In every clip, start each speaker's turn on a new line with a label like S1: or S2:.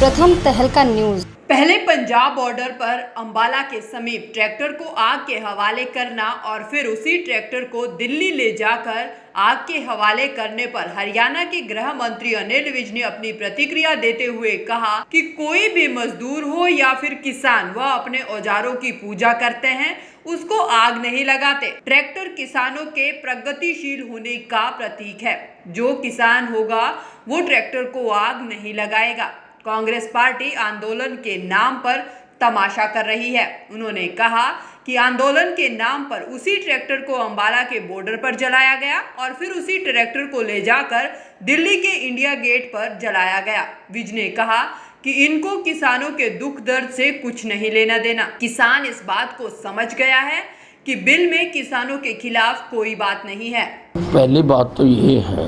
S1: प्रथम तहलका न्यूज।
S2: पहले पंजाब बॉर्डर पर अंबाला के समीप ट्रैक्टर को आग के हवाले करना और फिर उसी ट्रैक्टर को दिल्ली ले जाकर आग के हवाले करने पर हरियाणा के गृह मंत्री अनिल विज ने अपनी प्रतिक्रिया देते हुए कहा कि कोई भी मजदूर हो या फिर किसान, वह अपने औजारों की पूजा करते हैं, उसको आग नहीं लगाते। ट्रैक्टर किसानों के प्रगतिशील होने का प्रतीक है। जो किसान होगा वो ट्रैक्टर को आग नहीं लगाएगा। कांग्रेस पार्टी आंदोलन के नाम पर तमाशा कर रही है। उन्होंने कहा कि आंदोलन के नाम पर उसी ट्रैक्टर को अंबाला के बॉर्डर पर जलाया गया और फिर उसी ट्रैक्टर को ले जाकर दिल्ली के इंडिया गेट पर जलाया गया। विज ने कहा कि इनको किसानों के दुख दर्द से कुछ नहीं लेना देना। किसान इस बात को समझ गया है कि बिल में किसानों के खिलाफ कोई बात नहीं है।
S3: पहली बात तो ये है,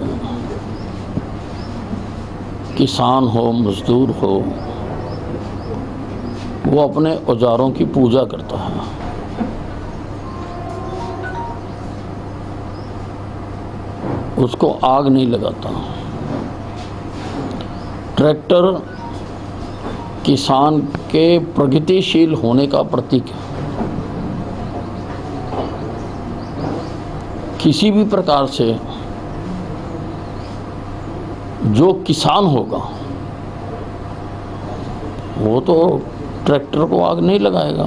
S3: किसान हो मजदूर हो, वो अपने औजारों की पूजा करता है। उसको आग नहीं लगाता। ट्रैक्टर किसान के प्रगतिशील होने का प्रतीक है। किसी भी प्रकार से जो किसान होगा वो तो ट्रैक्टर को आग नहीं लगाएगा।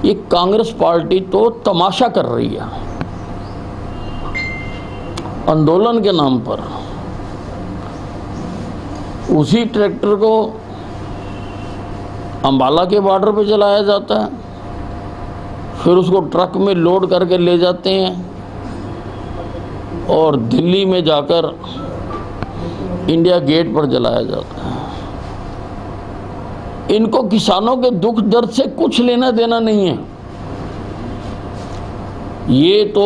S3: ये कांग्रेस पार्टी तो तमाशा कर रही है। आंदोलन के नाम पर उसी ट्रैक्टर को अंबाला के बॉर्डर पे जलाया जाता है, फिर उसको ट्रक में लोड करके ले जाते हैं और दिल्ली में जाकर इंडिया गेट पर जलाया जाता है। इनको किसानों के दुख दर्द से कुछ लेना देना नहीं है। ये तो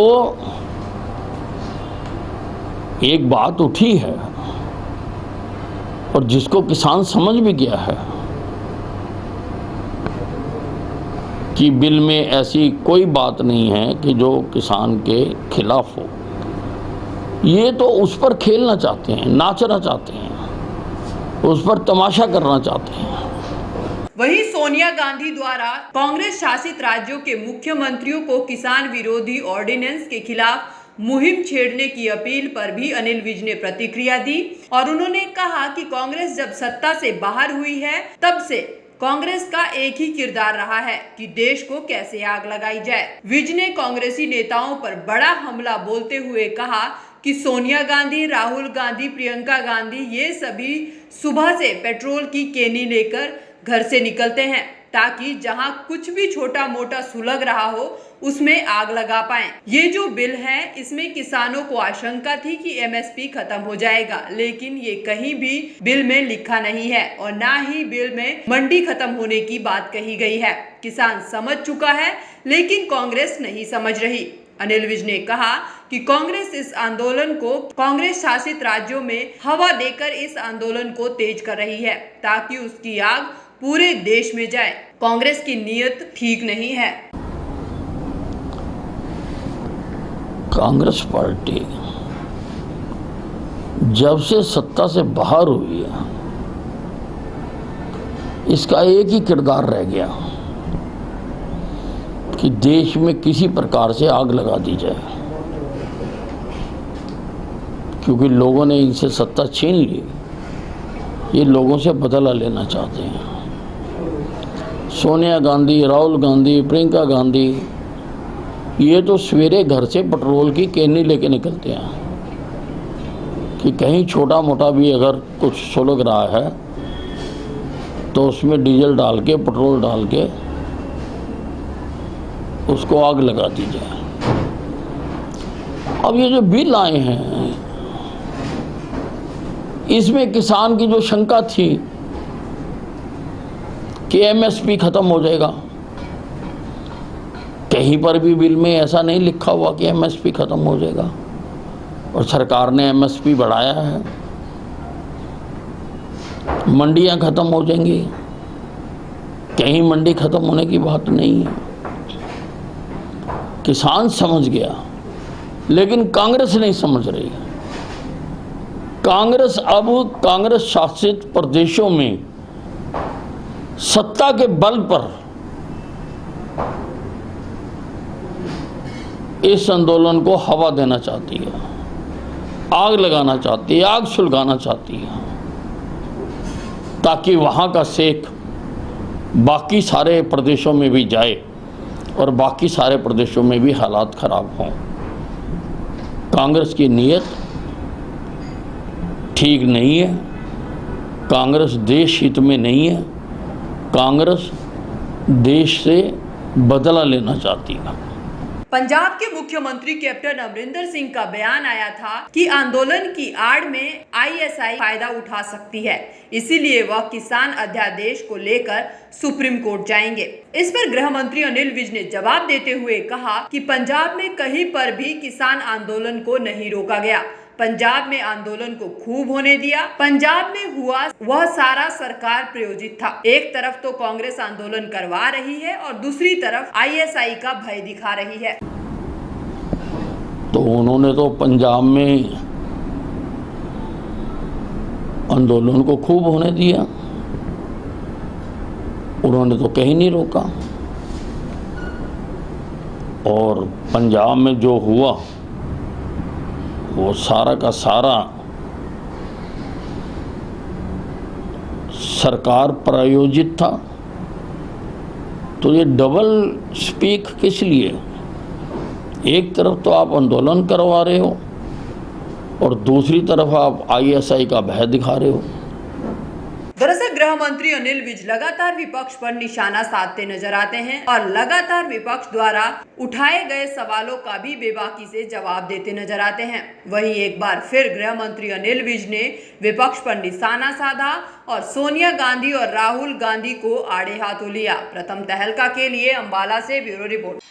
S3: एक बात उठी है और जिसको किसान समझ भी गया है कि बिल में ऐसी कोई बात नहीं है कि जो किसान के खिलाफ हो। ये तो उस पर खेलना चाहते हैं, नाचना चाहते हैं, उस पर तमाशा करना चाहते हैं।
S2: वहीं सोनिया गांधी द्वारा कांग्रेस शासित राज्यों के मुख्यमंत्रियों को किसान विरोधी ऑर्डिनेंस के खिलाफ मुहिम छेड़ने की अपील पर भी अनिल विज ने प्रतिक्रिया दी और उन्होंने कहा कि कांग्रेस जब सत्ता से बाहर हुई है तब से कांग्रेस का एक ही किरदार रहा है कि देश को कैसे आग लगाई जाए। विज ने कांग्रेसी नेताओं पर बड़ा हमला बोलते हुए कहा कि सोनिया गांधी, राहुल गांधी, प्रियंका गांधी, ये सभी सुबह से पेट्रोल की केनी लेकर घर से निकलते हैं ताकि जहां कुछ भी छोटा मोटा सुलग रहा हो उसमें आग लगा पाएं। ये जो बिल है इसमें किसानों को आशंका थी कि एमएसपी खत्म हो जाएगा, लेकिन ये कहीं भी बिल में लिखा नहीं है और ना ही बिल में मंडी खत्म होने की बात कही गई है। किसान समझ चुका है लेकिन कांग्रेस नहीं समझ रही। अनिल विज ने कहा कि कांग्रेस इस आंदोलन को कांग्रेस शासित राज्यों में हवा देकर इस आंदोलन को तेज कर रही है ताकि उसकी आग पूरे देश में जाए। कांग्रेस की नीयत ठीक नहीं है।
S3: कांग्रेस पार्टी जब से सत्ता से बाहर हुई है, इसका एक ही किरदार रह गया कि देश में किसी प्रकार से आग लगा दी जाए, क्योंकि लोगों ने इनसे सत्ता छीन ली। ये लोगों से बदला लेना चाहते हैं। सोनिया गांधी, राहुल गांधी, प्रियंका गांधी, ये तो सवेरे घर से पेट्रोल की केनी लेके निकलते हैं कि कहीं छोटा मोटा भी अगर कुछ सुलग रहा है तो उसमें डीजल डाल के, पेट्रोल डाल के उसको आग लगा दी जाए। अब ये जो बिल आए हैं इसमें किसान की जो शंका थी कि एमएसपी खत्म हो जाएगा, कहीं पर भी बिल में ऐसा नहीं लिखा हुआ कि एमएसपी खत्म हो जाएगा और सरकार ने एमएसपी बढ़ाया है। मंडियां खत्म हो जाएंगी, कहीं मंडी खत्म होने की बात नहीं है। किसान समझ गया लेकिन कांग्रेस नहीं समझ रही। कांग्रेस अब कांग्रेस शासित प्रदेशों में सत्ता के बल पर इस आंदोलन को हवा देना चाहती है, आग लगाना चाहती है, आग सुलगाना चाहती है, ताकि वहां का सेक बाकी सारे प्रदेशों में भी जाए और बाकी सारे प्रदेशों में भी हालात खराब हों। कांग्रेस की नीयत ठीक नहीं है, कांग्रेस देश हित में नहीं है, कांग्रेस देश से बदला लेना चाहती है।
S2: पंजाब के मुख्यमंत्री कैप्टन अमरिंदर सिंह का बयान आया था कि आंदोलन की आड़ में आईएसआई फायदा उठा सकती है, इसीलिए वह किसान अध्यादेश को लेकर सुप्रीम कोर्ट जाएंगे। इस पर गृह मंत्री अनिल विज ने जवाब देते हुए कहा कि पंजाब में कहीं पर भी किसान आंदोलन को नहीं रोका गया। पंजाब में आंदोलन को खूब होने दिया। पंजाब में हुआ वह सारा सरकार प्रायोजित था। एक तरफ तो कांग्रेस आंदोलन करवा रही है और दूसरी तरफ आईएसआई का भय दिखा रही है।
S3: तो उन्होंने तो पंजाब में आंदोलन को खूब होने दिया, उन्होंने तो कहीं नहीं रोका। और पंजाब में जो हुआ वो सारा का सारा सरकार प्रायोजित था। तो ये डबल स्पीक किस लिए? एक तरफ तो आप आंदोलन करवा रहे हो और दूसरी तरफ आप आईएसआई का भय दिखा रहे हो।
S2: दरअसल गृह मंत्री अनिल विज लगातार विपक्ष पर निशाना साधते नजर आते हैं और लगातार विपक्ष द्वारा उठाए गए सवालों का भी बेबाकी से जवाब देते नजर आते हैं। वहीं एक बार फिर गृह मंत्री अनिल विज ने विपक्ष पर निशाना साधा और सोनिया गांधी और राहुल गांधी को आड़े हाथों लिया। प्रथम तहलका के लिए अंबाला से ब्यूरो रिपोर्ट।